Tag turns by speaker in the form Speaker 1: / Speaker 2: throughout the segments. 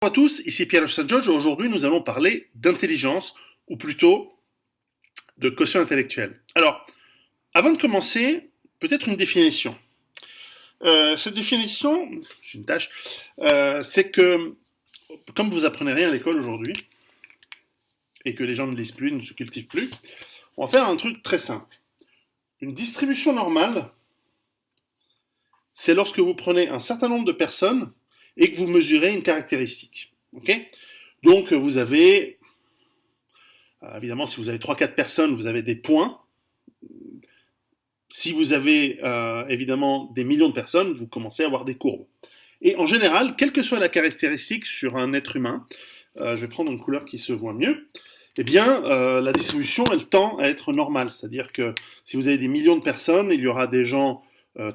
Speaker 1: Bonjour à tous, ici Pierre Saint-Georges. Aujourd'hui, nous allons parler d'intelligence, ou plutôt de quotient intellectuel. Alors, avant de commencer, peut-être une définition. Cette définition, j'ai une tâche, c'est que, comme vous apprenez rien à l'école aujourd'hui, et que les gens ne lisent plus, ne se cultivent plus, on va faire un truc très simple. Une distribution normale, c'est lorsque vous prenez un certain nombre de personnes et que vous mesurez une caractéristique. Okay, donc vous avez, évidemment, si vous avez 3-4 personnes, vous avez des points. Si vous avez évidemment des millions de personnes, vous commencez à avoir des courbes. Et en général, quelle que soit la caractéristique sur un être humain, je vais prendre une couleur qui se voit mieux, eh bien, la distribution, elle tend à être normale. C'est-à-dire que si vous avez des millions de personnes, il y aura des gens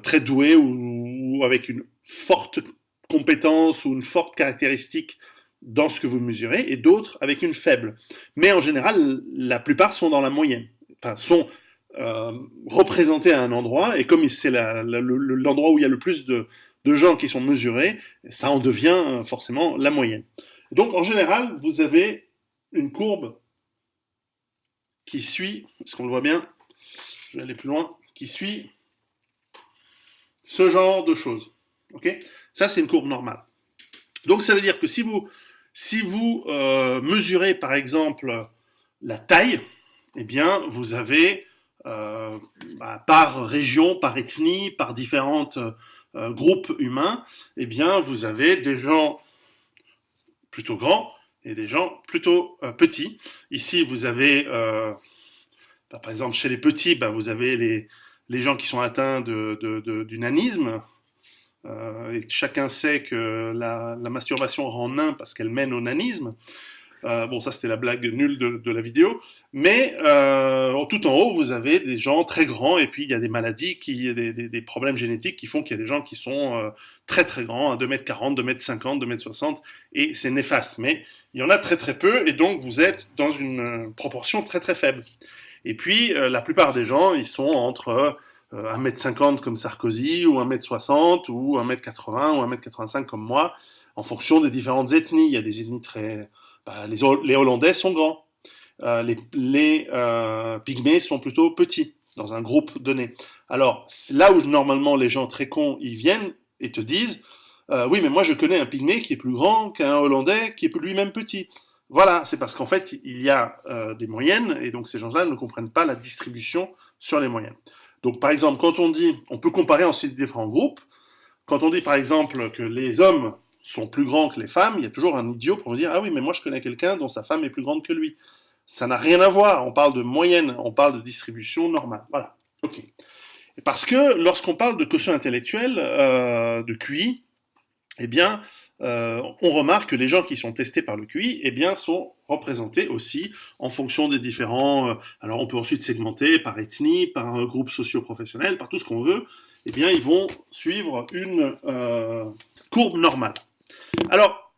Speaker 1: très doués ou avec une forte compétence ou une forte caractéristique dans ce que vous mesurez, et d'autres avec une faible. Mais en général, la plupart sont dans la moyenne, enfin sont représentés à un endroit, et comme c'est l'endroit où il y a le plus de gens qui sont mesurés, ça en devient forcément la moyenne. Donc en général, vous avez une courbe qui suit, est-ce qu'on le voit bien? Je vais aller plus loin, qui suit ce genre de choses. Okay, ça, c'est une courbe normale. Donc ça veut dire que si vous mesurez par exemple la taille, eh bien vous avez par région, par ethnie, par différents groupes humains, eh bien vous avez des gens plutôt grands et des gens plutôt petits. Ici vous avez par exemple chez les petits, vous avez les gens qui sont atteints du nanisme. Et chacun sait que la masturbation rend nain parce qu'elle mène au nanisme. Bon, ça c'était la blague nulle de la vidéo. Mais tout en haut, vous avez des gens très grands, et puis il y a des maladies, des problèmes génétiques qui font qu'il y a des gens qui sont très très grands, à 2m40, 2m50, 2m60, et c'est néfaste. Mais il y en a très très peu, et donc vous êtes dans une proportion très très faible. Et puis la plupart des gens, ils sont entre 1m50 comme Sarkozy, ou 1m60, ou 1m80, ou 1m85 comme moi, en fonction des différentes ethnies. Il y a des ethnies très... les Hollandais sont grands. Les Pygmées sont plutôt petits, dans un groupe donné. Alors, c'est là où normalement les gens très cons, ils viennent et te disent oui, mais moi je connais un Pygmée qui est plus grand qu'un Hollandais qui est lui-même petit. Voilà, c'est parce qu'en fait, il y a des moyennes, et donc ces gens-là ne comprennent pas la distribution sur les moyennes. Donc, par exemple, quand on dit, on peut comparer ensuite différents groupes. Quand on dit, par exemple, que les hommes sont plus grands que les femmes, il y a toujours un idiot pour me dire, ah oui, mais moi je connais quelqu'un dont sa femme est plus grande que lui. Ça n'a rien à voir. On parle de moyenne, on parle de distribution normale. Voilà. Ok. Et parce que lorsqu'on parle de quotient intellectuel, de QI, eh bien, on remarque que les gens qui sont testés par le QI, eh bien, sont représentés aussi en fonction des différents... alors, on peut ensuite segmenter par ethnie, par un groupe socio-professionnel, par tout ce qu'on veut. Eh bien, ils vont suivre une courbe normale. Alors,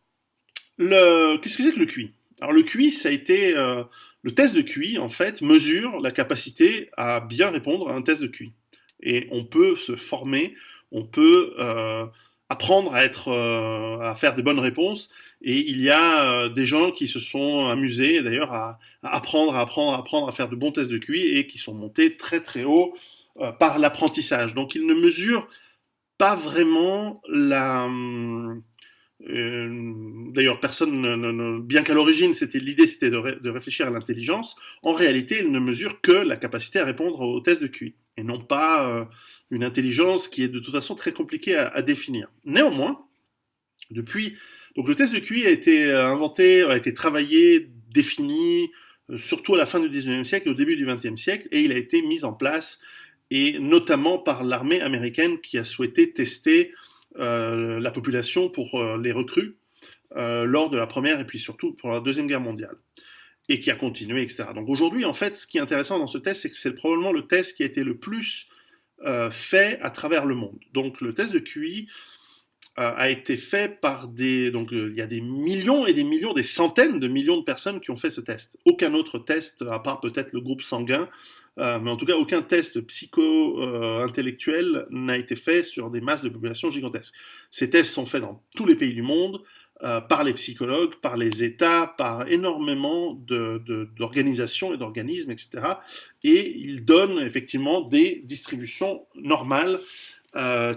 Speaker 1: qu'est-ce que c'est que le QI? Alors, le QI, ça a été... le test de QI, en fait, mesure la capacité à bien répondre à un test de QI. Et on peut se former, on peut... apprendre à faire des bonnes réponses, et il y a des gens qui se sont amusés d'ailleurs à apprendre à faire de bons tests de QI, et qui sont montés très très haut par l'apprentissage. Donc ils ne mesurent pas vraiment d'ailleurs, bien qu'à l'origine, l'idée c'était de réfléchir à l'intelligence, en réalité, ils ne mesurent que la capacité à répondre aux tests de QI, et non pas une intelligence qui est de toute façon très compliquée à définir. Néanmoins, donc le test de QI a été inventé, a été travaillé, défini, surtout à la fin du 19e siècle et au début du 20e siècle, et il a été mis en place, et notamment par l'armée américaine qui a souhaité tester la population pour les recrues lors de la première et puis surtout pour la deuxième guerre mondiale, et qui a continué, etc. Donc aujourd'hui, en fait, ce qui est intéressant dans ce test, c'est que c'est probablement le test qui a été le plus fait à travers le monde. Donc le test de QI a été fait par donc il y a des millions et des millions, des centaines de millions de personnes qui ont fait ce test. Aucun autre test, à part peut-être le groupe sanguin, mais en tout cas aucun test psycho-intellectuel n'a été fait sur des masses de population gigantesques. Ces tests sont faits dans tous les pays du monde, par les psychologues, par les États, par énormément d'organisations et d'organismes, etc. Et il donne effectivement des distributions normales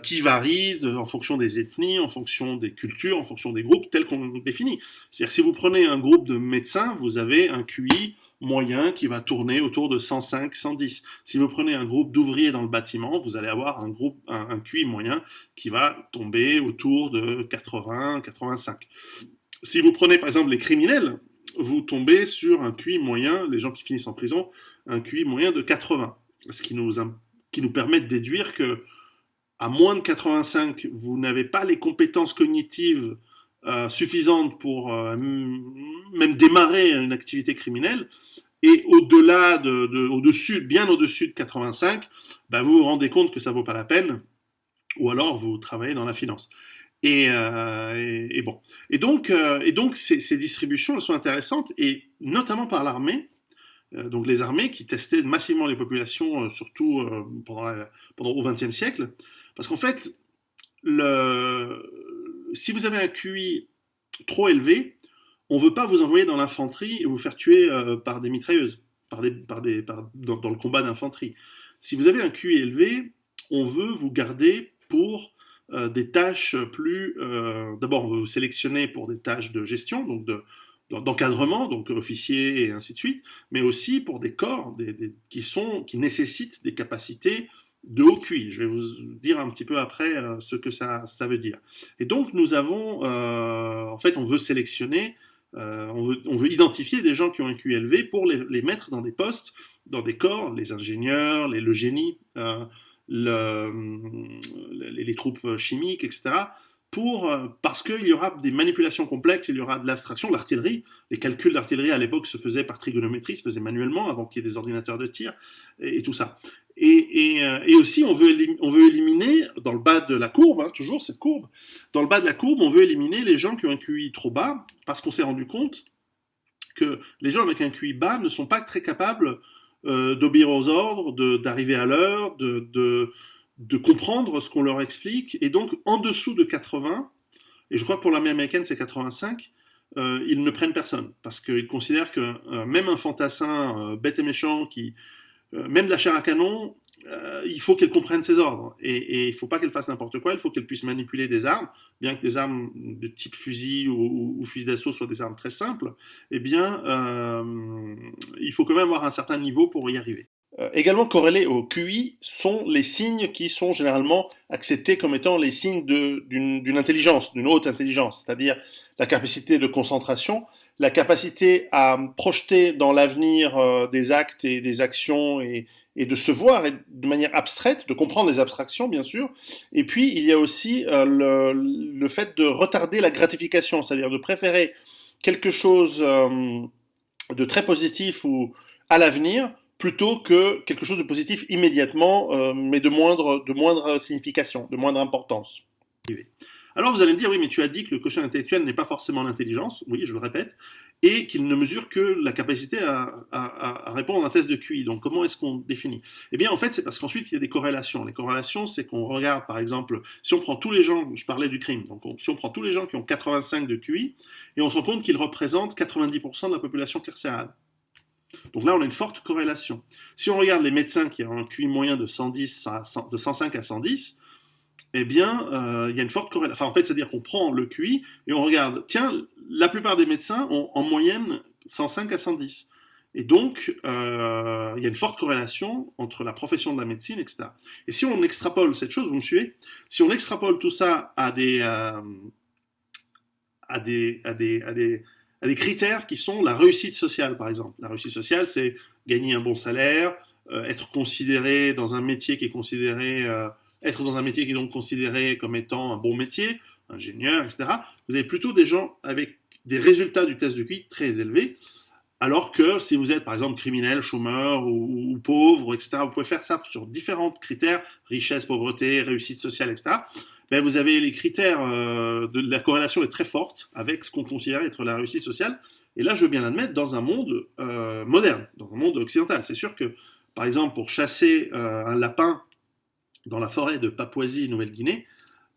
Speaker 1: qui varient en fonction des ethnies, en fonction des cultures, en fonction des groupes tels qu'on définit. C'est-à-dire que si vous prenez un groupe de médecins, vous avez un QI moyen qui va tourner autour de 105, 110. Si vous prenez un groupe d'ouvriers dans le bâtiment, vous allez avoir un QI moyen qui va tomber autour de 80, 85. Si vous prenez par exemple les criminels, vous tombez sur un QI moyen, les gens qui finissent en prison, un QI moyen de 80. Ce qui nous permet de déduire que à moins de 85, vous n'avez pas les compétences cognitives suffisantes pour même démarrer une activité criminelle. Et au-delà au-dessus, bien au-dessus de 85, bah vous vous rendez compte que ça vaut pas la peine, ou alors vous travaillez dans la finance. Et bon. Et donc ces distributions elles sont intéressantes, et notamment par l'armée. Donc les armées qui testaient massivement les populations, surtout pendant au XXe siècle. Parce qu'en fait, si vous avez un QI trop élevé, on ne veut pas vous envoyer dans l'infanterie et vous faire tuer par des mitrailleuses, dans le combat d'infanterie. Si vous avez un QI élevé, on veut vous garder pour des tâches plus... D'abord, on veut vous sélectionner pour des tâches de gestion, donc d'encadrement, donc officiers et ainsi de suite, mais aussi pour des corps qui nécessitent des capacités de haut QI. Je vais vous dire un petit peu après ce que ça veut dire. Et donc nous avons, en fait, on veut sélectionner, on veut identifier des gens qui ont un QI élevé pour les mettre dans des postes, dans des corps, les ingénieurs, le génie, les troupes chimiques, etc. Parce qu'il y aura des manipulations complexes, il y aura de l'abstraction, l'artillerie. Les calculs d'artillerie à l'époque se faisaient par trigonométrie, se faisaient manuellement avant qu'il y ait des ordinateurs de tir et tout ça. Et aussi, on veut éliminer, dans le bas de la courbe, hein, toujours cette courbe, dans le bas de la courbe, on veut éliminer les gens qui ont un QI trop bas, parce qu'on s'est rendu compte que les gens avec un QI bas ne sont pas très capables d'obéir aux ordres, d'arriver à l'heure, de comprendre ce qu'on leur explique. Et donc, en dessous de 80, et je crois que pour l'armée américaine, c'est 85, ils ne prennent personne, parce qu'ils considèrent que même un fantassin bête et méchant même de la chair à canon, il faut qu'elle comprenne ses ordres. Et il ne faut pas qu'elle fasse n'importe quoi, il faut qu'elle puisse manipuler des armes, bien que des armes de type fusil ou fusil d'assaut soient des armes très simples, eh bien, il faut quand même avoir un certain niveau pour y arriver. Également corrélés au QI sont les signes qui sont généralement acceptés comme étant les signes d'une intelligence, d'une haute intelligence, c'est-à-dire la capacité de concentration, la capacité à projeter dans l'avenir des actes et des actions et de se voir de manière abstraite, de comprendre les abstractions bien sûr. Et puis il y a aussi le fait de retarder la gratification, c'est-à-dire de préférer quelque chose de très positif ou à l'avenir plutôt que quelque chose de positif immédiatement, mais de moindre signification, de moindre importance. Alors vous allez me dire, oui, mais tu as dit que le quotient intellectuel n'est pas forcément l'intelligence, oui, je le répète, et qu'il ne mesure que la capacité à répondre à un test de QI. Donc comment est-ce qu'on définit? Eh bien en fait, c'est parce qu'ensuite il y a des corrélations. Les corrélations, c'est qu'on regarde par exemple, si on prend tous les gens, je parlais du crime, donc si on prend tous les gens qui ont 85 de QI, et on se rend compte qu'ils représentent 90% de la population carcérale. Donc là, on a une forte corrélation. Si on regarde les médecins qui ont un QI moyen de 105 à 110, eh bien, il y a une forte corrélation. Enfin, en fait, c'est-à-dire qu'on prend le QI et on regarde, tiens, la plupart des médecins ont en moyenne 105 à 110. Et donc, il y a une forte corrélation entre la profession de la médecine, etc. Et si on extrapole cette chose, vous me suivez? Si on extrapole tout ça à des critères qui sont la réussite sociale, par exemple. La réussite sociale, c'est gagner un bon salaire, être considéré dans un métier qui est considéré... être dans un métier qui est donc considéré comme étant un bon métier, ingénieur, etc. Vous avez plutôt des gens avec des résultats du test de QI très élevés, alors que si vous êtes par exemple criminel, chômeur ou pauvre, etc., vous pouvez faire ça sur différents critères, richesse, pauvreté, réussite sociale, etc., ben vous avez les critères de la corrélation est très forte avec ce qu'on considère être la réussite sociale, et là je veux bien l'admettre, dans un monde moderne, dans un monde occidental. C'est sûr que, par exemple, pour chasser un lapin dans la forêt de Papouasie-Nouvelle-Guinée,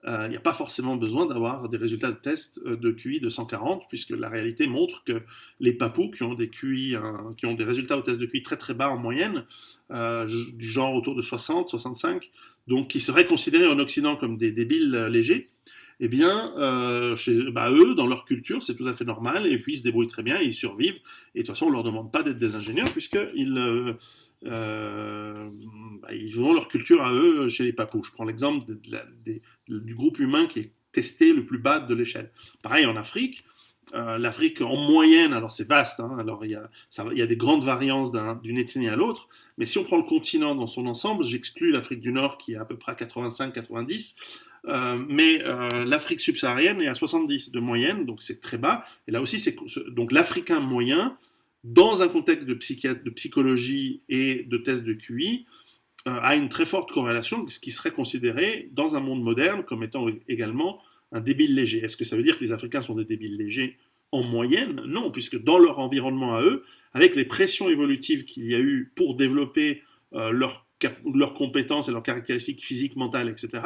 Speaker 1: il n'y a pas forcément besoin d'avoir des résultats de test de QI de 140, puisque la réalité montre que les Papous qui ont des QI, qui ont des résultats au test de QI très très bas en moyenne, du genre autour de 60, 65, donc qui seraient considérés en Occident comme des débiles légers, eh bien, eux, dans leur culture, c'est tout à fait normal, et puis ils se débrouillent très bien, et ils survivent, et de toute façon, on ne leur demande pas d'être des ingénieurs, puisqu'ils ils ont leur culture à eux chez les Papous. Je prends l'exemple du groupe humain qui est testé le plus bas de l'échelle. Pareil en Afrique. L'Afrique en moyenne, alors c'est vaste, hein, alors il y a des grandes variances d'une ethnie à l'autre, mais si on prend le continent dans son ensemble, j'exclus l'Afrique du Nord qui est à peu près à 85-90, l'Afrique subsaharienne est à 70 de moyenne, donc c'est très bas, et là aussi, donc l'Africain moyen, dans un contexte de psychologie et de tests de QI, a une très forte corrélation avec ce qui serait considéré dans un monde moderne comme étant également un débile léger. Est-ce que ça veut dire que les Africains sont des débiles légers en moyenne? Non, puisque dans leur environnement à eux, avec les pressions évolutives qu'il y a eu pour développer leurs compétences et leurs caractéristiques physiques, mentales, etc.,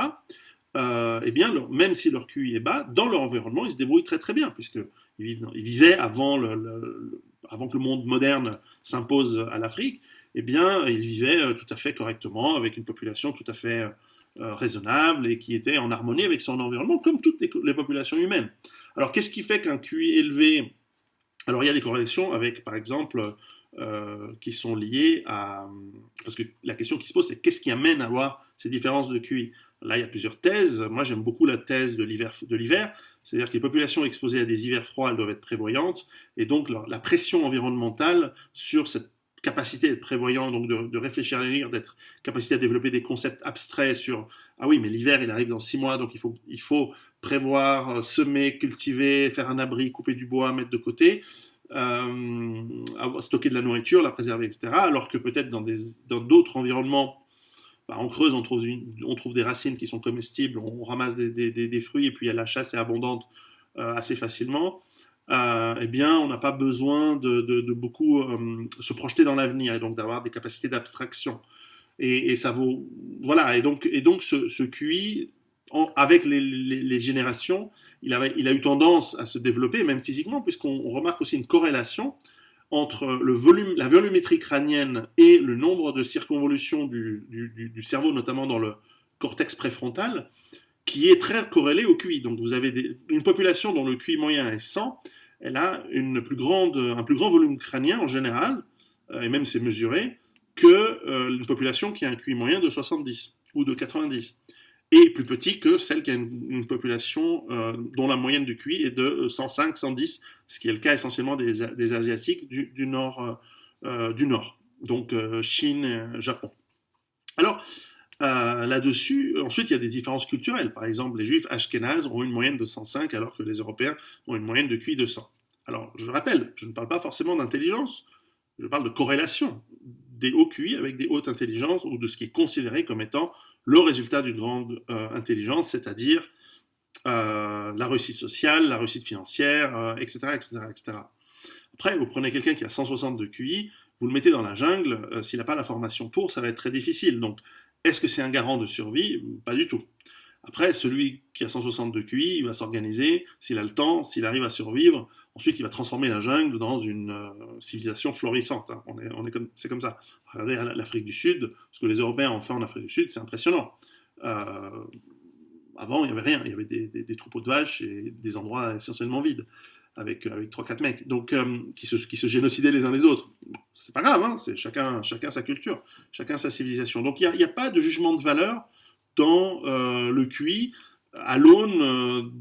Speaker 1: eh bien, même si leur QI est bas, dans leur environnement, ils se débrouillent très très bien, puisqu'ils vivaient avant que le monde moderne s'impose à l'Afrique, eh bien, ils vivaient tout à fait correctement, avec une population tout à fait raisonnable et qui était en harmonie avec son environnement, comme toutes les populations humaines. Alors, qu'est-ce qui fait qu'un QI élevé... Alors, il y a des corrélations avec, par exemple, qui sont liées à... Parce que la question qui se pose, c'est qu'est-ce qui amène à avoir ces différences de QI? Là, il y a plusieurs thèses. Moi, j'aime beaucoup la thèse de l'hiver. C'est-à-dire que les populations exposées à des hivers froids, elles doivent être prévoyantes. Et donc, la pression environnementale sur cette capacité d'être prévoyant, donc de réfléchir à l'avenir, d'être capacité à développer des concepts abstraits sur ah oui, mais l'hiver il arrive dans 6 mois, donc il faut prévoir, semer, cultiver, faire un abri, couper du bois, mettre de côté, stocker de la nourriture, la préserver, etc. Alors que peut-être dans d'autres environnements, en Creuse, on trouve des racines qui sont comestibles, on ramasse des fruits et puis la chasse est abondante assez facilement. Eh bien, on n'a pas besoin de beaucoup se projeter dans l'avenir et donc d'avoir des capacités d'abstraction. Et ça vaut. Voilà, et donc ce QI, avec les générations, il a eu tendance à se développer, même physiquement, puisqu'on remarque aussi une corrélation entre la volumétrie crânienne et le nombre de circonvolutions du cerveau, notamment dans le cortex préfrontal, qui est très corrélé au QI. Donc vous avez une population dont le QI moyen est 100, elle a un plus grand volume crânien en général, et même c'est mesuré, qu'une population qui a un QI moyen de 70 ou de 90. Et plus petit que celle qui a une population dont la moyenne du QI est de 105, 110, ce qui est le cas essentiellement des Asiatiques du Nord, donc Chine, Japon. Alors, là-dessus, ensuite, il y a des différences culturelles. Par exemple, les Juifs ashkénazes ont une moyenne de 105, alors que les Européens ont une moyenne de QI de 100. Alors, je rappelle, je ne parle pas forcément d'intelligence, je parle de corrélation des hauts QI avec des hautes intelligences, ou de ce qui est considéré comme étant le résultat d'une grande intelligence, c'est-à-dire la réussite sociale, la réussite financière, etc., etc., etc. Après, vous prenez quelqu'un qui a 160 de QI, vous le mettez dans la jungle, s'il n'a pas la formation pour, ça va être très difficile. Donc, est-ce que c'est un garant de survie? Pas du tout. Après, celui qui a 160 de QI, il va s'organiser, s'il a le temps, s'il arrive à survivre. Ensuite, il va transformer la jungle dans une civilisation florissante. Hein. C'est comme ça. Regardez l'Afrique du Sud, ce que les Européens ont fait en Afrique du Sud, c'est impressionnant. Avant, il n'y avait rien. Il y avait des troupeaux de vaches et des endroits essentiellement vides, avec 3-4 mecs, donc, qui se génocidaient les uns les autres. C'est pas grave, hein, c'est chacun sa culture, chacun sa civilisation. Donc il n'y a pas de jugement de valeur dans le QI à l'aune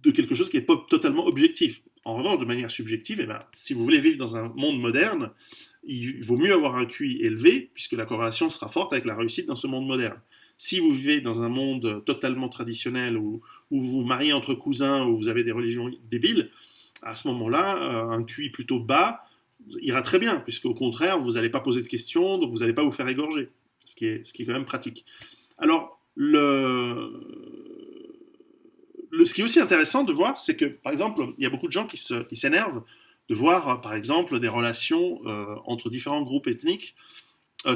Speaker 1: de quelque chose qui n'est pas totalement objectif. En revanche, de manière subjective, eh ben, si vous voulez vivre dans un monde moderne, il vaut mieux avoir un QI élevé, puisque la corrélation sera forte avec la réussite dans ce monde moderne. Si vous vivez dans un monde totalement traditionnel, où vous vous mariez entre cousins, où vous avez des religions débiles, à ce moment-là, un QI plutôt bas ira très bien, puisqu'au contraire, vous n'allez pas poser de questions, donc vous n'allez pas vous faire égorger, ce qui est quand même pratique. Alors, ce qui est aussi intéressant de voir, c'est que, par exemple, il y a beaucoup de gens qui s'énervent de voir, par exemple, des relations entre différents groupes ethniques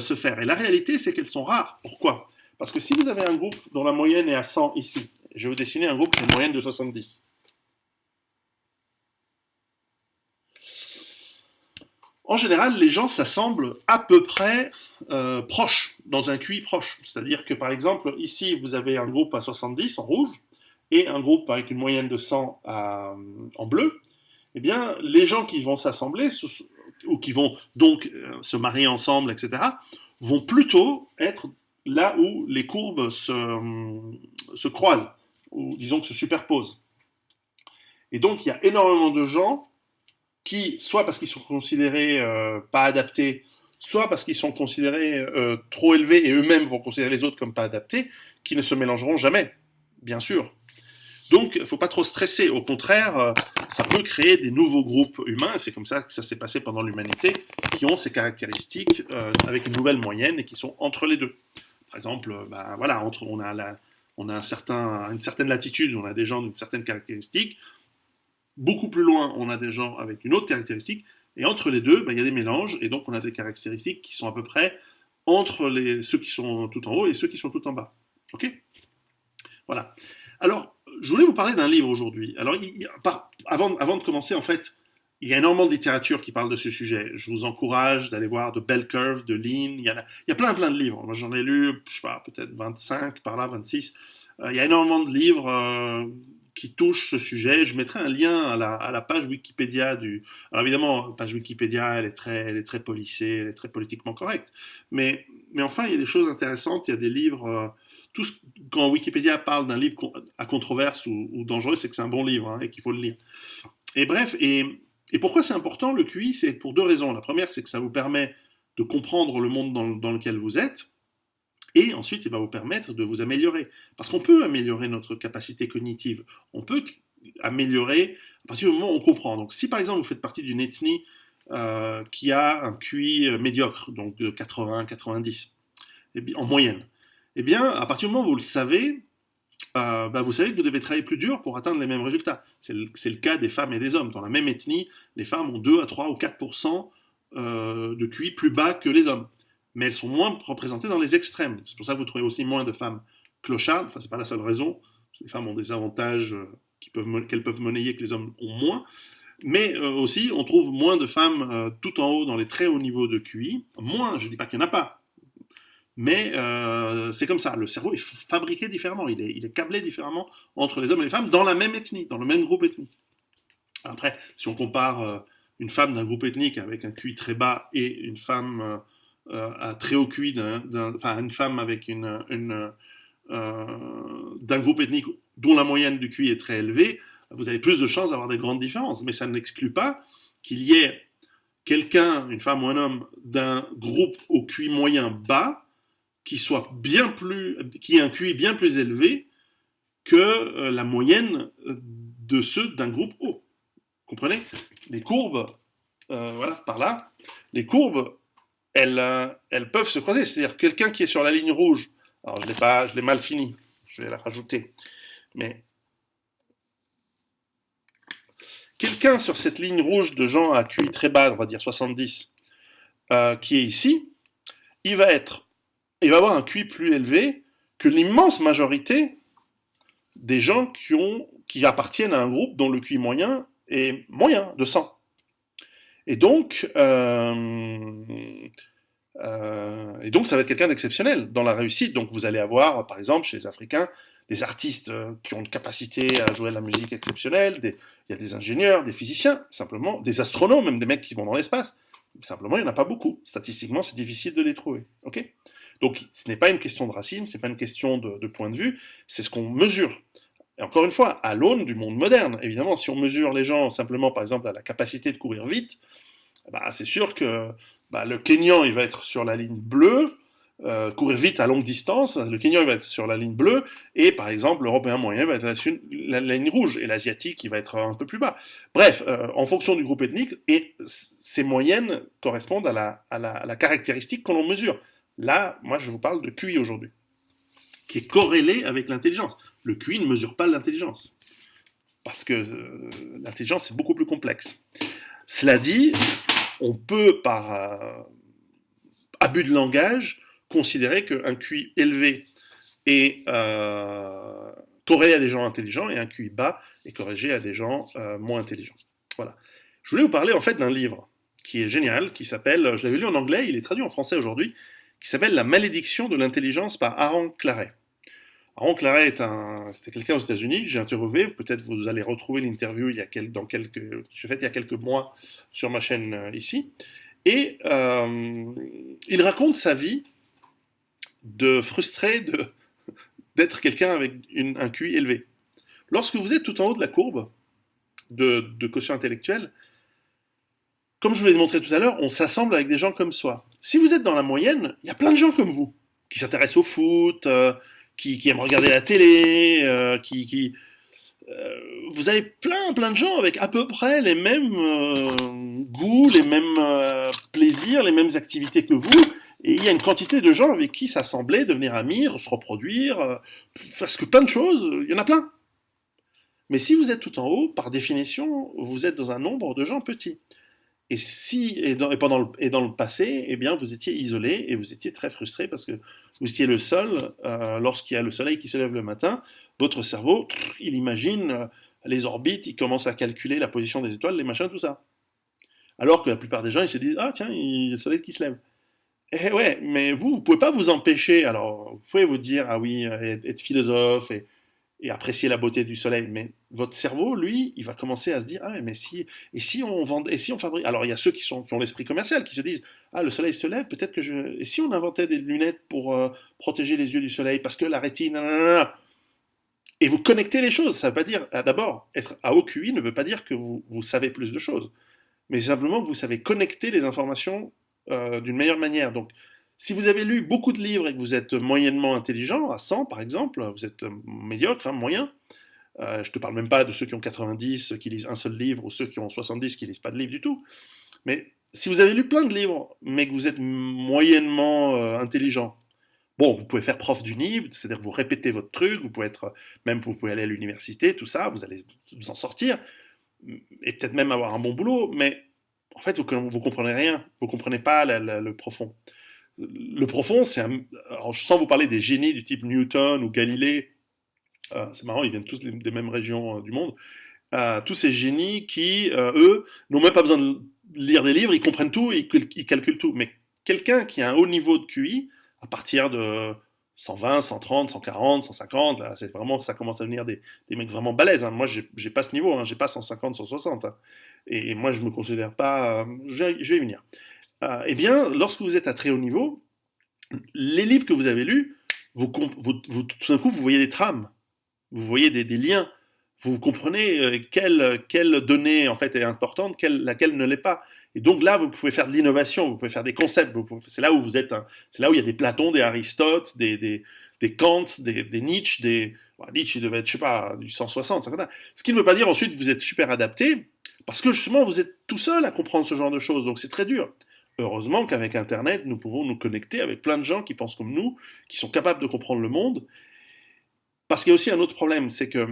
Speaker 1: se faire. Et la réalité, c'est qu'elles sont rares. Pourquoi? Parce que si vous avez un groupe dont la moyenne est à 100 ici, Je vais vous dessiner un groupe qui a une moyenne de 70. En général, les gens s'assemblent à peu près proches, dans un QI proche. C'est-à-dire que, par exemple, ici, vous avez un groupe à 70 en rouge et un groupe avec une moyenne de 100 en bleu. Eh bien, les gens qui vont s'assembler, ou qui vont donc se marier ensemble, etc., vont plutôt être là où les courbes se croisent, ou disons que se superposent. Et donc, il y a énormément de gens qui, soit parce qu'ils sont considérés pas adaptés, soit parce qu'ils sont considérés trop élevés et eux-mêmes vont considérer les autres comme pas adaptés, qui ne se mélangeront jamais, bien sûr. Donc, il ne faut pas trop stresser. Au contraire, ça peut créer des nouveaux groupes humains. C'est comme ça que ça s'est passé pendant l'humanité, qui ont ces caractéristiques avec une nouvelle moyenne et qui sont entre les deux. Par exemple, voilà, on a une certaine latitude, on a des gens d'une certaine caractéristique. Beaucoup plus loin, on a des gens avec une autre caractéristique. Et entre les deux, il y a des mélanges. Et donc, on a des caractéristiques qui sont à peu près entre ceux qui sont tout en haut et ceux qui sont tout en bas. OK ? Voilà. Alors, je voulais vous parler d'un livre aujourd'hui. Alors, avant de commencer, en fait, il y a énormément de littérature qui parle de ce sujet. Je vous encourage d'aller voir de Bell Curve, de Lean. Il y a plein de livres. Moi, j'en ai lu, je sais pas, peut-être 25, par là, 26. Il y a énormément de livres qui touchent ce sujet. Je mettrai un lien à la page Wikipédia Alors évidemment, la page Wikipédia, elle est très policée, elle est très politiquement correcte. Mais enfin, il y a des choses intéressantes. Il y a des livres... quand Wikipédia parle d'un livre à controverse ou dangereux, c'est que c'est un bon livre et qu'il faut le lire. Et bref, et pourquoi c'est important le QI? C'est pour deux raisons. La première, c'est que ça vous permet de comprendre le monde dans lequel vous êtes, et ensuite, il va vous permettre de vous améliorer. Parce qu'on peut améliorer notre capacité cognitive. On peut améliorer à partir du moment où on comprend. Donc, si par exemple vous faites partie d'une ethnie qui a un QI médiocre, donc de 80-90, en moyenne, eh bien, à partir du moment où vous le savez, vous savez que vous devez travailler plus dur pour atteindre les mêmes résultats. C'est le cas des femmes et des hommes. Dans la même ethnie, les femmes ont 2 à 3 ou 4% de QI plus bas que les hommes. Mais elles sont moins représentées dans les extrêmes. C'est pour ça que vous trouvez aussi moins de femmes clochardes. Enfin, c'est pas la seule raison. Les femmes ont des avantages qu'elles peuvent monnayer que les hommes ont moins. Mais aussi, on trouve moins de femmes tout en haut dans les très hauts niveaux de QI. Moins, je ne dis pas qu'il n'y en a pas. Mais c'est comme ça. Le cerveau est fabriqué différemment. Il est câblé différemment entre les hommes et les femmes dans la même ethnie, dans le même groupe ethnique. Après, si on compare une femme d'un groupe ethnique avec un QI très bas et une femme à très haut QI, une femme avec d'un groupe ethnique dont la moyenne du QI est très élevée, vous avez plus de chances d'avoir des grandes différences. Mais ça n'exclut pas qu'il y ait quelqu'un, une femme ou un homme, d'un groupe au QI moyen bas, qui ait un QI bien plus élevé que la moyenne de ceux d'un groupe haut. Vous comprenez? Les courbes, voilà, par là, les courbes, elles peuvent se croiser. C'est-à-dire quelqu'un qui est sur la ligne rouge, alors je l'ai mal fini, je vais la rajouter, mais quelqu'un sur cette ligne rouge de gens à QI très bas, on va dire 70, qui est ici, il va avoir un QI plus élevé que l'immense majorité des gens qui appartiennent à un groupe dont le QI moyen est moyen, de 100. Et donc ça va être quelqu'un d'exceptionnel dans la réussite. Donc vous allez avoir, par exemple, chez les Africains, des artistes qui ont une capacité à jouer de la musique exceptionnelle, il y a des ingénieurs, des physiciens, simplement, des astronomes, même des mecs qui vont dans l'espace. Simplement, il n'y en a pas beaucoup. Statistiquement, c'est difficile de les trouver. Okay, donc ce n'est pas une question de racisme, ce n'est pas une question de point de vue, c'est ce qu'on mesure. Et encore une fois, à l'aune du monde moderne. Évidemment, si on mesure les gens simplement, par exemple, à la capacité de courir vite, c'est sûr que le Kenyan, il va être sur la ligne bleue, courir vite à longue distance, le Kenyan, il va être sur la ligne bleue, et par exemple, l'Européen moyen va être sur la ligne rouge, et l'Asiatique, il va être un peu plus bas. Bref, en fonction du groupe ethnique, et ces moyennes correspondent à la caractéristique qu'on en mesure. Là, moi, je vous parle de QI aujourd'hui, qui est corrélé avec l'intelligence. Le QI ne mesure pas l'intelligence, parce que l'intelligence, c'est beaucoup plus complexe. Cela dit, on peut, par abus de langage, considérer qu'un QI élevé et corrélé à des gens intelligents, et un QI bas est corrigé à des gens moins intelligents. Voilà. Je voulais vous parler en fait d'un livre qui est génial, qui s'appelle, je l'avais lu en anglais, il est traduit en français aujourd'hui, qui s'appelle La malédiction de l'intelligence par Aaron Claret. Aaron Claret c'était quelqu'un aux États-Unis que j'ai interviewé. Peut-être vous allez retrouver l'interview j'ai faite il y a quelques mois sur ma chaîne ici. Et il raconte sa vie de frustré d'être quelqu'un avec un QI élevé. Lorsque vous êtes tout en haut de la courbe de quotient intellectuel, comme je vous l'ai montré tout à l'heure, on s'assemble avec des gens comme soi. Si vous êtes dans la moyenne, il y a plein de gens comme vous, qui s'intéressent au foot, qui aiment regarder la télé, vous avez plein de gens avec à peu près les mêmes goûts, les mêmes plaisirs, les mêmes activités que vous, et il y a une quantité de gens avec qui s'assembler, devenir amis, se reproduire, parce que plein de choses, il y en a plein. Mais si vous êtes tout en haut, par définition, vous êtes dans un nombre de gens petits. Dans le passé, eh bien, vous étiez isolé et vous étiez très frustré parce que vous étiez le seul, lorsqu'il y a le soleil qui se lève le matin, votre cerveau, il imagine les orbites, il commence à calculer la position des étoiles, les machins, tout ça. Alors que la plupart des gens, ils se disent, ah tiens, il y a le soleil qui se lève. Eh ouais, mais vous pouvez pas vous empêcher. Alors, vous pouvez vous dire, ah oui, être philosophe et apprécier la beauté du soleil. Mais votre cerveau, lui, il va commencer à se dire, ah mais si on vendait, et si on fabrique. Alors il y a ceux qui ont l'esprit commercial, qui se disent, ah le soleil se lève, peut-être et si on inventait des lunettes pour protéger les yeux du soleil, parce que la rétine, nanana. Et vous connectez les choses. Ça veut pas dire, d'abord, être à haut QI ne veut pas dire que vous savez plus de choses, mais simplement que vous savez connecter les informations d'une meilleure manière. Donc, si vous avez lu beaucoup de livres et que vous êtes moyennement intelligent, à 100 par exemple, vous êtes médiocre, hein, moyen, je te parle même pas de ceux qui ont 90, qui lisent un seul livre, ou ceux qui ont 70, qui lisent pas de livre du tout, mais si vous avez lu plein de livres, mais que vous êtes moyennement intelligent, bon, vous pouvez faire prof d'uni, c'est-à-dire que vous répétez votre truc, vous pouvez aller à l'université, tout ça, vous allez vous en sortir, et peut-être même avoir un bon boulot, mais en fait, vous comprenez rien, vous comprenez pas le profond. Le profond, alors, sans vous parler des génies du type Newton ou Galilée, c'est marrant, ils viennent tous des mêmes régions du monde, tous ces génies qui, eux, n'ont même pas besoin de lire des livres, ils comprennent tout, ils calculent tout. Mais quelqu'un qui a un haut niveau de QI, à partir de 120, 130, 140, 150, là, ça commence à devenir des mecs vraiment balèzes. Hein. Moi, j'ai pas ce niveau, hein, j'ai pas 150, 160. Hein. Et moi, je me considère pas. Je vais y venir. Eh bien, lorsque vous êtes à très haut niveau, les livres que vous avez lus, tout d'un coup, vous voyez des trames, vous voyez des liens, vous comprenez quelle donnée en fait est importante, laquelle ne l'est pas. Et donc là, vous pouvez faire de l'innovation, vous pouvez faire des concepts. C'est là où vous êtes, c'est là où il y a des Platon, des Aristote, des Kant, des Nietzsche, Nietzsche il devait être, je sais pas, du 160, 50. Ce qui ne veut pas dire ensuite que vous êtes super adapté, parce que justement vous êtes tout seul à comprendre ce genre de choses, donc c'est très dur. Heureusement qu'avec Internet, nous pouvons nous connecter avec plein de gens qui pensent comme nous, qui sont capables de comprendre le monde. Parce qu'il y a aussi un autre problème, c'est que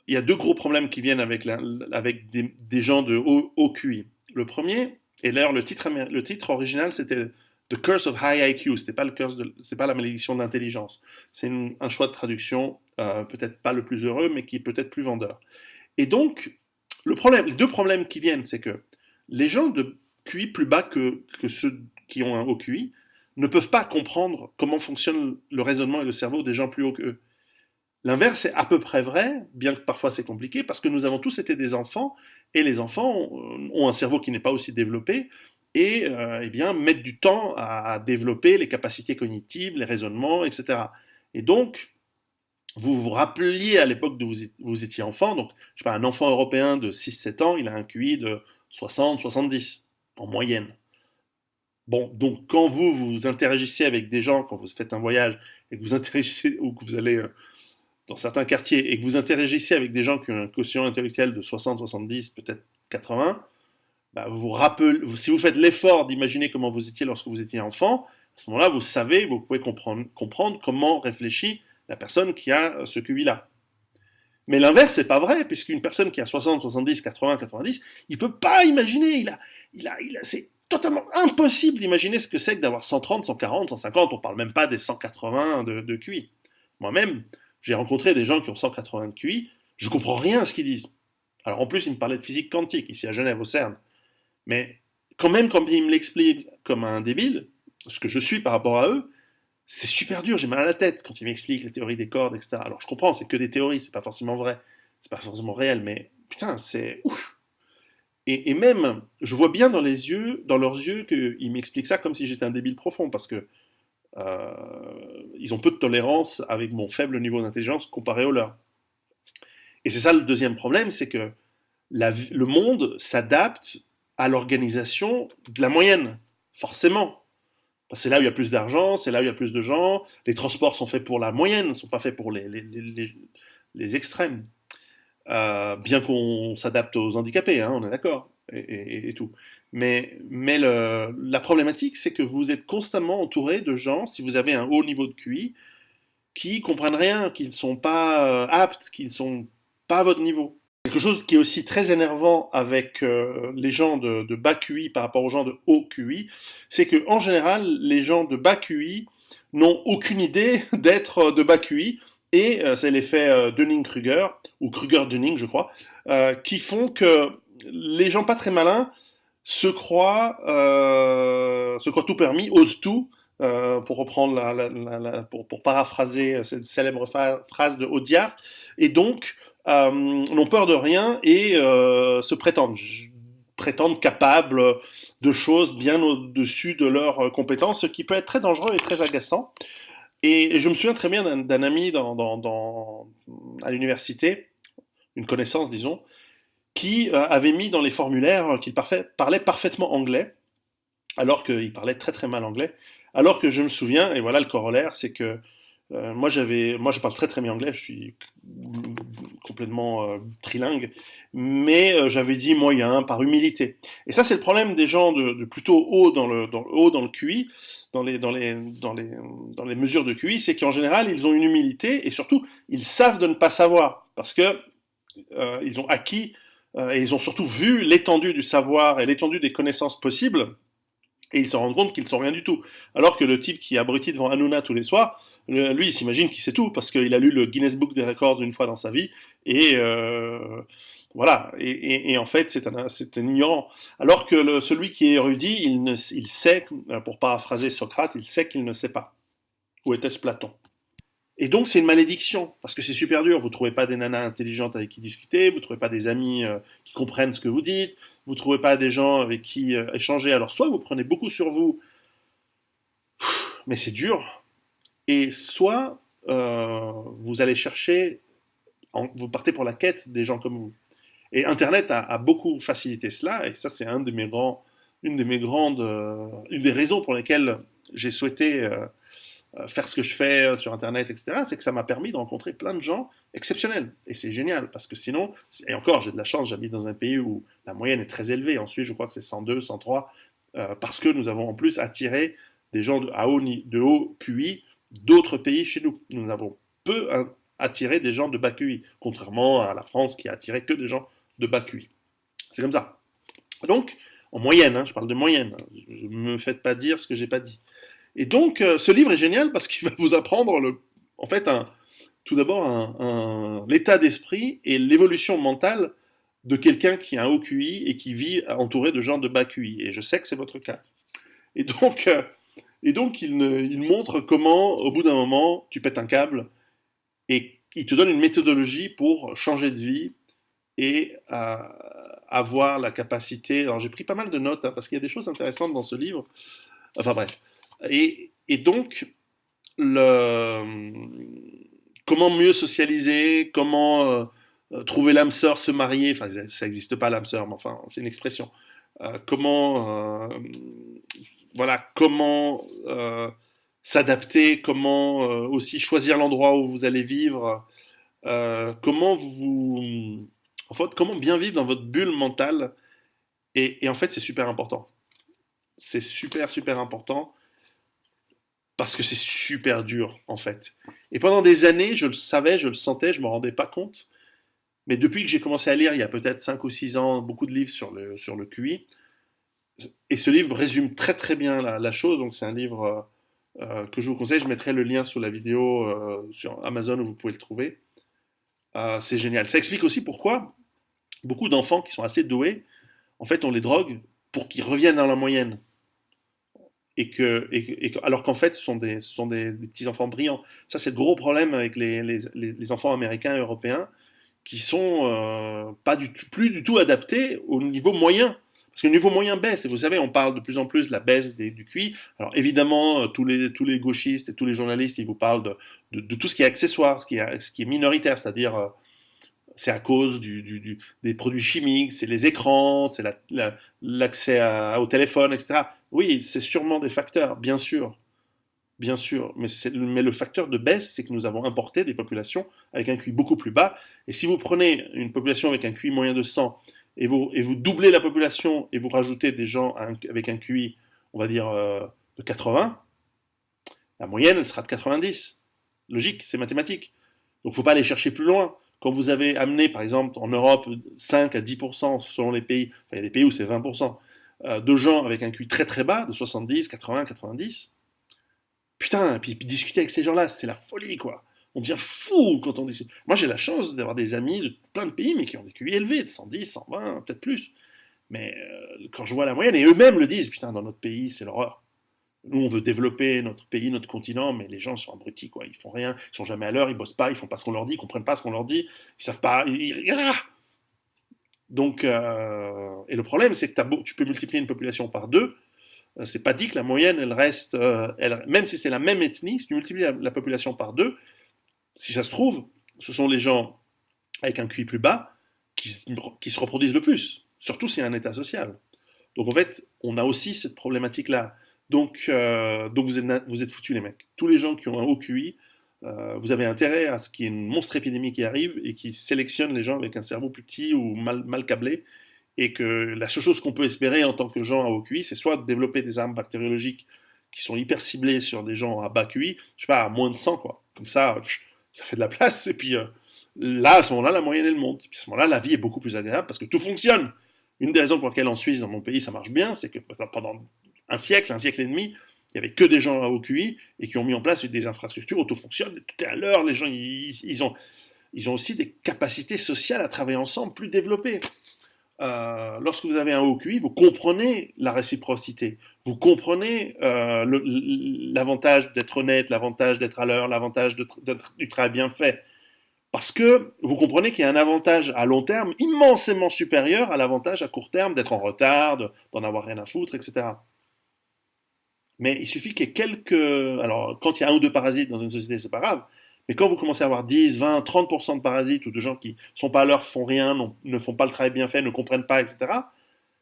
Speaker 1: il y a deux gros problèmes qui viennent avec des gens de haut QI. Le premier, et d'ailleurs le titre original c'était The Curse of High IQ, c'était pas la malédiction de l'intelligence. C'est un choix de traduction, peut-être pas le plus heureux, mais qui est peut-être plus vendeur. Et donc, les deux problèmes qui viennent, c'est que les gens de QI plus bas que ceux qui ont un haut QI ne peuvent pas comprendre comment fonctionne le raisonnement et le cerveau des gens plus hauts qu'eux. L'inverse est à peu près vrai, bien que parfois c'est compliqué, parce que nous avons tous été des enfants, et les enfants ont un cerveau qui n'est pas aussi développé, et eh bien, mettent du temps à développer les capacités cognitives, les raisonnements, etc. Et donc, vous vous rappeliez à l'époque où vous étiez enfant, donc je sais pas, un enfant européen de 6-7 ans, il a un QI de 60-70, en moyenne. Bon, donc quand vous interagissez avec des gens, quand vous faites un voyage, et que vous interagissez, ou que vous allez dans certains quartiers, et que vous interagissez avec des gens qui ont un quotient intellectuel de 60, 70, peut-être 80, bah si vous faites l'effort d'imaginer comment vous étiez lorsque vous étiez enfant, à ce moment-là, vous pouvez comprendre comment réfléchit la personne qui a ce QI-là. Mais l'inverse, c'est pas vrai, puisqu'une personne qui a 60, 70, 80, 90, il peut pas imaginer, c'est totalement impossible d'imaginer ce que c'est que d'avoir 130, 140, 150, on parle même pas des 180 de QI. Moi-même, J'ai rencontré des gens qui ont 180 de QI, je comprends rien à ce qu'ils disent. Alors en plus, ils me parlaient de physique quantique, ici à Genève, au CERN. Mais quand même, quand ils me l'expliquent comme un débile, ce que je suis par rapport à eux, c'est super dur, j'ai mal à la tête quand ils m'expliquent les théories des cordes, etc. Alors je comprends, c'est que des théories, c'est pas forcément vrai, c'est pas forcément réel, mais putain, c'est ouf. Et même, je vois bien dans leurs yeux, qu'ils m'expliquent ça comme si j'étais un débile profond, parce que ils ont peu de tolérance avec mon faible niveau d'intelligence comparé au leur. Et c'est ça le deuxième problème, c'est que le monde s'adapte à l'organisation de la moyenne, forcément. C'est là où il y a plus d'argent, c'est là où il y a plus de gens, les transports sont faits pour la moyenne, ne sont pas faits pour les extrêmes. Bien qu'on s'adapte aux handicapés, hein, on est d'accord, et tout. Mais la problématique, c'est que vous êtes constamment entouré de gens, si vous avez un haut niveau de QI, qui comprennent rien, qui ne sont pas aptes, qui ne sont pas à votre niveau. Quelque chose qui est aussi très énervant avec les gens de bas QI par rapport aux gens de haut QI, c'est qu'en général, les gens de bas QI n'ont aucune idée d'être de bas QI, et c'est l'effet Dunning-Kruger, ou Kruger-Dunning, je crois, qui font que les gens pas très malins se croient tout permis, osent tout, pour reprendre pour paraphraser cette célèbre phrase de Audiard, et donc n'ont peur de rien et prétendent capables de choses bien au-dessus de leurs compétences, ce qui peut être très dangereux et très agaçant. Et je me souviens très bien d'un ami à l'université, une connaissance, disons, qui avait mis dans les formulaires qu'il parlait parfaitement anglais, alors qu'il parlait très très mal anglais. Alors que je me souviens, et voilà le corollaire, c'est que moi je parle très très bien anglais, je suis complètement trilingue, mais j'avais dit moyen par humilité. Et ça c'est le problème des gens de plutôt haut dans le QI, dans les mesures de QI, c'est qu'en général ils ont une humilité et surtout ils savent de ne pas savoir parce que ils ont acquis et ils ont surtout vu l'étendue du savoir et l'étendue des connaissances possibles. Et ils se rendent compte qu'ils ne sont rien du tout. Alors que le type qui abrutit devant Hanouna tous les soirs, lui, il s'imagine qu'il sait tout, parce qu'il a lu le Guinness Book des Records une fois dans sa vie, et voilà. Et en fait, c'est un ignorant. Alors que celui qui est érudit, il sait, pour paraphraser Socrate, il sait qu'il ne sait pas. Où était-ce Platon? Et donc c'est une malédiction, parce que c'est super dur, vous trouvez pas des nanas intelligentes avec qui discuter, vous trouvez pas des amis qui comprennent ce que vous dites, vous trouvez pas des gens avec qui échanger, alors soit vous prenez beaucoup sur vous, mais c'est dur, et soit vous allez chercher, vous partez pour la quête des gens comme vous. Et Internet a beaucoup facilité cela, et ça c'est une des raisons pour lesquelles j'ai souhaité faire ce que je fais sur Internet, etc., c'est que ça m'a permis de rencontrer plein de gens exceptionnels. Et c'est génial, parce que sinon, et encore, j'ai de la chance, j'habite dans un pays où la moyenne est très élevée. Ensuite, je crois que c'est 102, 103, parce que nous avons en plus attiré des gens de haut QI d'autres pays chez nous. Nous avons peu attiré des gens de bas QI, contrairement à la France qui a attiré que des gens de bas QI. C'est comme ça. Donc, en moyenne, hein, je parle de moyenne, ne me faites pas dire ce que j'ai pas dit. Et donc, ce livre est génial parce qu'il va vous apprendre, en fait, tout d'abord, l'état d'esprit et l'évolution mentale de quelqu'un qui a un haut QI et qui vit entouré de gens de bas QI. Et je sais que c'est votre cas. Et donc, il montre comment, au bout d'un moment, tu pètes un câble et il te donne une méthodologie pour changer de vie et avoir la capacité. Alors, j'ai pris pas mal de notes hein, parce qu'il y a des choses intéressantes dans ce livre. Enfin bref. Et donc, comment mieux socialiser, comment trouver l'âme sœur, se marier, enfin ça n'existe pas l'âme sœur, mais enfin c'est une expression. Comment s'adapter, comment aussi choisir l'endroit où vous allez vivre, comment bien vivre dans votre bulle mentale. Et en fait c'est super important. C'est super super important. Parce que c'est super dur, en fait. Et pendant des années, je le savais, je le sentais, je ne me rendais pas compte. Mais depuis que j'ai commencé à lire, il y a peut-être 5 ou 6 ans, beaucoup de livres sur le QI. Et ce livre résume très très bien la chose. Donc c'est un livre que je vous conseille. Je mettrai le lien sous la vidéo sur Amazon où vous pouvez le trouver. C'est génial. Ça explique aussi pourquoi beaucoup d'enfants qui sont assez doués, en fait, on les drogue pour qu'ils reviennent dans la moyenne. Alors qu'en fait, des petits enfants brillants. Ça, c'est le gros problème avec les enfants américains et européens qui sont pas plus du tout adaptés au niveau moyen. Parce que le niveau moyen baisse, et vous savez, on parle de plus en plus de la baisse du QI. Alors évidemment, tous les gauchistes et tous les journalistes, ils vous parlent de tout ce qui est accessoire, ce qui est minoritaire, c'est-à-dire c'est à cause des produits chimiques, c'est les écrans, c'est l'accès au téléphone, etc. Oui, c'est sûrement des facteurs, bien sûr, mais le facteur de baisse, c'est que nous avons importé des populations avec un QI beaucoup plus bas, et si vous prenez une population avec un QI moyen de 100, et vous doublez la population, et vous rajoutez des gens avec un QI, on va dire, de 80, la moyenne, elle sera de 90. Logique, c'est mathématique. Donc il ne faut pas aller chercher plus loin. Quand vous avez amené, par exemple, en Europe, 5 à 10% selon les pays, enfin, il y a des pays où c'est 20%, de gens avec un QI très très bas, de 70, 80, 90, putain, puis discuter avec ces gens-là, c'est la folie, quoi. On devient fou quand on discute. Moi, j'ai la chance d'avoir des amis de plein de pays, mais qui ont des QI élevés, de 110, 120, peut-être plus. Mais quand je vois la moyenne, et eux-mêmes le disent, putain, dans notre pays, c'est l'horreur. Nous, on veut développer notre pays, notre continent, mais les gens sont abrutis, quoi. Ils font rien, ils sont jamais à l'heure, ils bossent pas, ils font pas ce qu'on leur dit, ils comprennent pas ce qu'on leur dit, ils savent pas. Donc, et le problème, c'est que tu peux multiplier une population par deux. C'est pas dit que la moyenne, elle reste, même si c'est la même ethnie, si tu multiplies la population par deux, si ça se trouve, ce sont les gens avec un QI plus bas qui se reproduisent le plus, surtout s'il y a un état social. Donc en fait, on a aussi cette problématique-là. Donc vous êtes foutus les mecs. Tous les gens qui ont un haut QI, vous avez intérêt à ce qu'il y ait une monstre épidémie qui arrive et qui sélectionne les gens avec un cerveau plus petit ou mal câblé. Et que la seule chose qu'on peut espérer en tant que gens à haut QI, c'est soit de développer des armes bactériologiques qui sont hyper ciblées sur des gens à bas QI, je sais pas, à moins de 100, quoi. Comme ça fait de la place. Et puis là, à ce moment-là, la moyenne, elle monte. Et puis à ce moment-là, la vie est beaucoup plus agréable parce que tout fonctionne. Une des raisons pour lesquelles en Suisse, dans mon pays, ça marche bien, c'est que pendant un siècle et demi, il n'y avait que des gens à haut QI et qui ont mis en place des infrastructures où tout fonctionne, tout est à l'heure, les gens, ils ont aussi des capacités sociales à travailler ensemble plus développées. Lorsque vous avez un haut QI, vous comprenez la réciprocité, vous comprenez l'avantage d'être honnête, l'avantage d'être à l'heure, l'avantage du travail bien fait. Parce que vous comprenez qu'il y a un avantage à long terme immensément supérieur à l'avantage à court terme d'être en retard, d'en avoir rien à foutre, etc. Mais il suffit qu'il y ait quelques... Alors, quand il y a un ou deux parasites dans une société, c'est pas grave. Mais quand vous commencez à avoir 10, 20, 30% de parasites ou de gens qui sont pas à l'heure, font rien, ne font pas le travail bien fait, ne comprennent pas, etc.,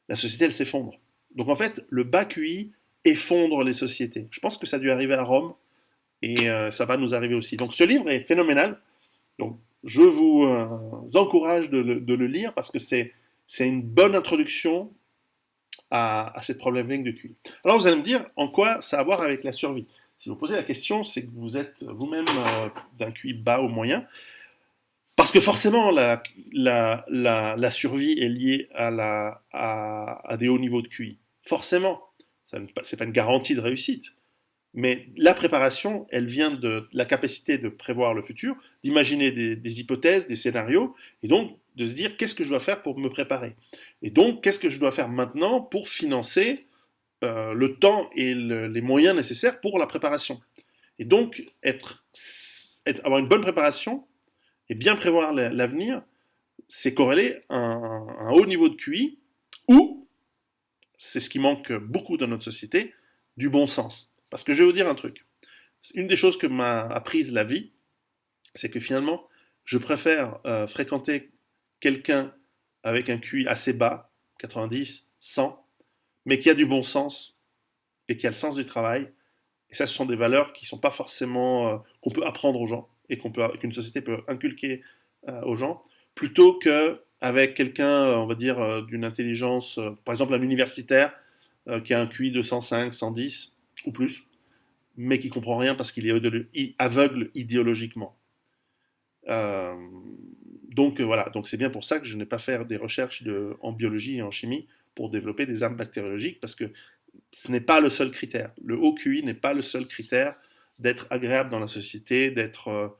Speaker 1: la société, elle s'effondre. Donc en fait, le bas QI effondre les sociétés. Je pense que ça a dû arriver à Rome et ça va nous arriver aussi. Donc ce livre est phénoménal. Donc je vous encourage de le lire parce que c'est une bonne introduction à cette problématique de QI. Alors vous allez me dire en quoi ça a à voir avec la survie. Si vous posez la question, c'est que vous êtes vous-même d'un QI bas ou moyen. Parce que forcément, la survie est liée à des hauts niveaux de QI. Forcément. Ce n'est pas une garantie de réussite. Mais la préparation, elle vient de la capacité de prévoir le futur, d'imaginer des hypothèses, des scénarios, et donc de se dire qu'est-ce que je dois faire pour me préparer. Et donc, qu'est-ce que je dois faire maintenant pour financer le temps et les moyens nécessaires pour la préparation. Et donc, avoir une bonne préparation et bien prévoir l'avenir, c'est corrélé à un haut niveau de QI ou, c'est ce qui manque beaucoup dans notre société, du bon sens. Parce que je vais vous dire un truc. Une des choses que m'a apprise la vie, c'est que finalement, je préfère fréquenter quelqu'un avec un QI assez bas, 90, 100, mais qui a du bon sens et qui a le sens du travail. Et ça, ce sont des valeurs qui ne sont pas forcément qu'on peut apprendre aux gens et qu'une société peut inculquer aux gens, plutôt qu'avec quelqu'un, on va dire, d'une intelligence, par exemple un universitaire qui a un QI de 105, 110 ou plus, mais qui comprend rien parce qu'il est aveugle idéologiquement. Euh, donc voilà, donc c'est bien pour ça que je n'ai pas fait des recherches en biologie et en chimie pour développer des armes bactériologiques, parce que ce n'est pas le seul critère. Le haut QI n'est pas le seul critère d'être agréable dans la société, d'être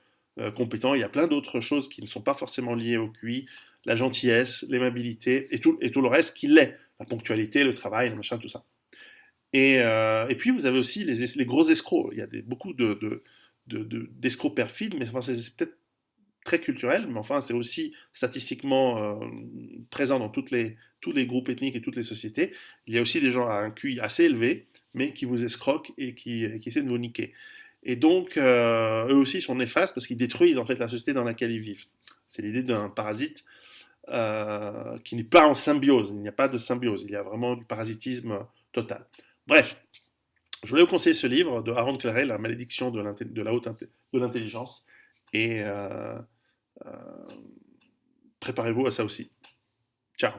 Speaker 1: compétent. Il y a plein d'autres choses qui ne sont pas forcément liées au QI, la gentillesse, l'aimabilité et tout le reste qui l'est. La ponctualité, le travail, le machin, tout ça. Et puis vous avez aussi les gros escrocs. Il y a beaucoup d'escrocs perfides, mais enfin, c'est peut-être très culturel, mais enfin c'est aussi statistiquement présent dans tous les groupes ethniques et toutes les sociétés. Il y a aussi des gens à un QI assez élevé, mais qui vous escroquent et qui essaient de vous niquer. Et donc, eux aussi sont néfastes parce qu'ils détruisent en fait la société dans laquelle ils vivent. C'est l'idée d'un parasite qui n'est pas en symbiose. Il n'y a pas de symbiose. Il y a vraiment du parasitisme total. Bref, je voulais vous conseiller ce livre de Aaron Claret, La malédiction de l'intelligence. Et préparez-vous à ça aussi. Ciao.